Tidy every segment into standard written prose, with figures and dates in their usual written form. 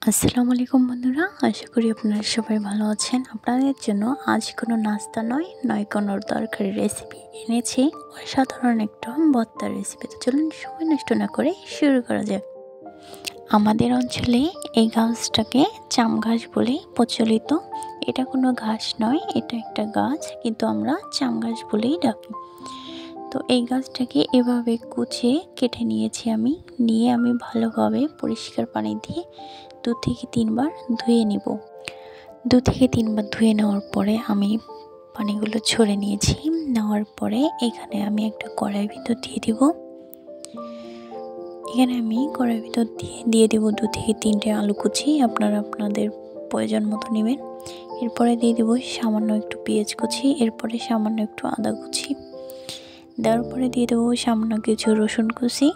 আসসালামু আলাইকুম বন্ধুরা, আশা করি আপনারা সবাই ভালো আছেন। আপনাদের জন্য আজ কোনো নাস্তা নয় কোনো তরকারি রেসিপি এনেছি, অসাধারণ একটা ভর্তার রেসিপি। তো চলুন সময় নষ্ট না করে শুরু করা যাক। আমাদের অঞ্চলে এই গাছটাকে চাম গাছ বলে প্রচলিত। এটা কোনো ঘাস নয়, এটা একটা গাছ, কিন্তু আমরা চাম গাছ বলেই ডাকি। তো এই গাছটাকে এভাবে কুচিয়ে কেটে নিয়েছি। নিয়ে আমি ভালোভাবে পরিষ্কার পানি দিয়ে 2 থেকে 3 বার ধুয়ে নেব। 2 থেকে 3 বার ধুয়ে নেওয়ার পরে আমি পানিগুলো ঝরে নিয়েছি। নেওয়ার পরে এখানে আমি একটা কড়াইয়ের ভিতর দিয়ে দেব। এখানে আমি কড়াইয়ের ভিতর দিয়ে দেব 2 থেকে 3টে আলু কুচি, আপনারা আপনাদের প্রয়োজন মতো নেবেন। এরপরে দিয়ে দেব সামান্য একটু পেঁয়াজ কুচি, এরপরে সামান্য একটু আদা কুচি, দেওয়ার পরে দিয়ে দেবো সামান্য কিছু রসুন কুচি,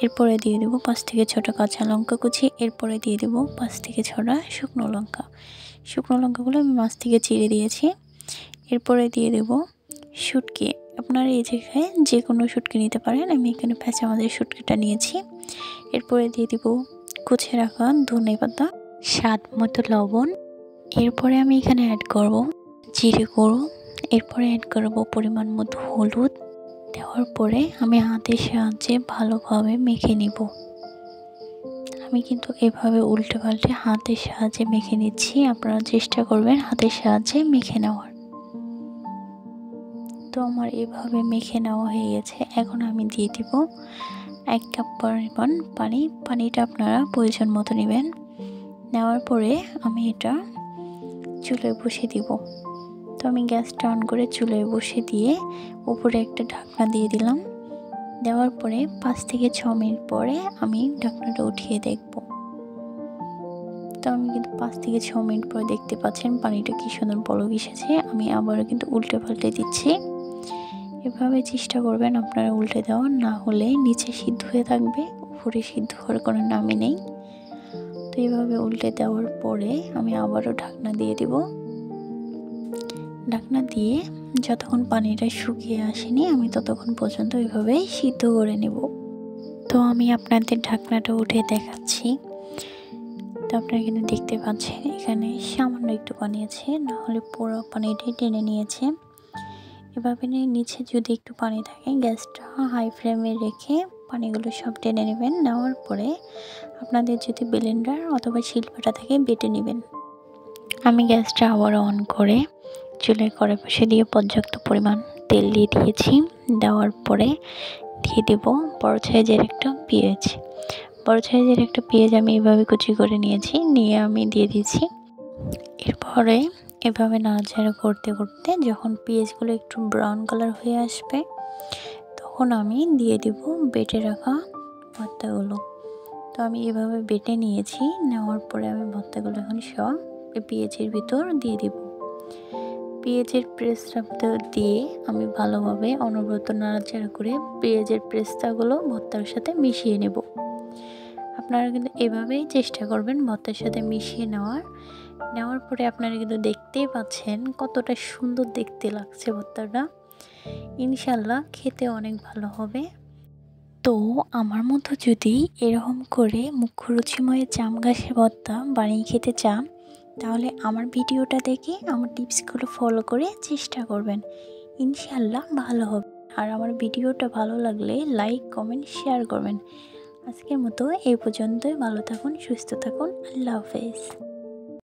এরপরে দিয়ে দেবো 5 থেকে 6টা কাঁচা লঙ্কা কুচি, এরপরে দিয়ে দেবো 5 থেকে 6টা শুকনো লঙ্কা। শুকনো লঙ্কাগুলো আমি মাছ থেকে চিড়ে দিয়েছি। এরপরে দিয়ে দেবো শুটকি, আপনারা এই জায়গায় যে কোনো শুটকি নিতে পারেন, আমি এখানে ফ্যাঁচা মাছের শুটকিটা নিয়েছি। এরপরে দিয়ে দেবো কুচে রাখা ধনে পাতা, স্বাদ মতো লবণ। এরপরে আমি এখানে অ্যাড করব জিরে গুঁড়ো, এরপরে অ্যাড করব পরিমাণ মতো হলুদ। দেওয়ার পরে আমি হাতের সাহায্যে ভালোভাবে মেখে নিব। আমি কিন্তু এভাবে উল্টে পাল্টে হাতের সাহায্যে মেখে নিচ্ছি, আপনারা চেষ্টা করবেন হাতের সাহায্যে মেখে নেওয়ার। তো আমার এভাবে মেখে নেওয়া হয়ে গেছে। এখন আমি দিয়ে দিব 1 কাপ পরিমাণ পানি। পানিটা আপনারা প্রয়োজন মতো নেবেন। নেওয়ার পরে আমি এটা চুলায় বসিয়ে দিব। তো আমি গ্যাসটা অন করে চুলায় বসে দিয়ে উপরে একটা ঢাকনা দিয়ে দিলাম। দেওয়ার পরে 5 থেকে 6 মিনিট পরে আমি ঢাকনাটা উঠিয়ে দেখব। তো আমি কিন্তু 5 থেকে 6 মিনিট পরে দেখতে পাচ্ছেন পানিটা কি সুন্দর বলক এসেছে। আমি আবারও কিন্তু উল্টে পাল্টে দিচ্ছি। এভাবে চেষ্টা করবেন আপনারা উল্টে দেওয়া, না হলে নিচে সিদ্ধ হয়ে থাকবে, উপরে সিদ্ধ হওয়ার কোনো নামই নেই। তো এইভাবে উল্টে দেওয়ার পরে আমি আবারও ঢাকনা দিয়ে দিব। ঢাকনা দিয়ে যতক্ষণ পানিটা শুকিয়ে আসেনি আমি ততক্ষণ পর্যন্ত এইভাবেই সিদ্ধ করে নেব। তো আমি আপনাদের ঢাকনাটা উঠে দেখাচ্ছি। তো আপনারা কিন্তু দেখতে পাচ্ছেন এখানে সামান্য একটু পানি আছে, না হলে পুরো পানিটাই টেনে নিয়েছে। এভাবে নিচে যদি একটু পানি থাকে গ্যাসটা হাই ফ্লেমে রেখে পানিগুলো সব টেনে নেবেন। নেওয়ার পরে আপনাদের যদি ব্লেন্ডার অথবা শিলপাটা থাকে বেটে নেবেন। আমি গ্যাসটা আবার অন করে চুলায় কড়াই বসে দিয়ে পর্যাপ্ত পরিমাণ তেল দিয়ে দিয়েছি। দেওয়ার পরে দিয়ে দেব বড় সাইজের একটা পেঁয়াজ। বড় সাইজের একটা পেঁয়াজ আমি এভাবে কুচি করে নিয়েছি, নিয়ে আমি দিয়ে দিয়েছি। এরপরে এভাবে নাড়াচাড়া করতে করতে যখন পেঁয়াজগুলো একটু ব্রাউন কালার হয়ে আসবে তখন আমি দিয়ে দেব বেটে রাখা ভর্তাগুলো। তো আমি এভাবে বেটে নিয়েছি। নেওয়ার পরে আমি ভর্তাগুলো এখন সব পেঁয়াজের ভিতর দিয়ে দেব। পেঁয়াজের পেস্টটা দিয়ে আমি ভালোভাবে অনবরত নাড়াচাড়া করে পেঁয়াজের পেস্টগুলো ভর্তার সাথে মিশিয়ে নেব। আপনারা কিন্তু এভাবেই চেষ্টা করবেন ভর্তার সাথে মিশিয়ে নেওয়ার পরে আপনারা কিন্তু দেখতেই পাচ্ছেন কতটা সুন্দর দেখতে লাগছে ভর্তাটা। ইনশাল্লাহ খেতে অনেক ভালো হবে। তো আমার মতো যদি এরকম করে মুখরুচিময় চাম গাছের ভর্তা বানিয়ে খেতে চান, তাহলে আমার ভিডিওটা দেখে আমার টিপসগুলো ফলো করে চেষ্টা করবেন, ইনশাল্লাহ ভালো হবে। আর আমার ভিডিওটা ভালো লাগলে লাইক কমেন্ট শেয়ার করবেন। আজকের মতো এই পর্যন্তই। ভালো থাকুন, সুস্থ থাকুন, আল্লাহ হাফেজ।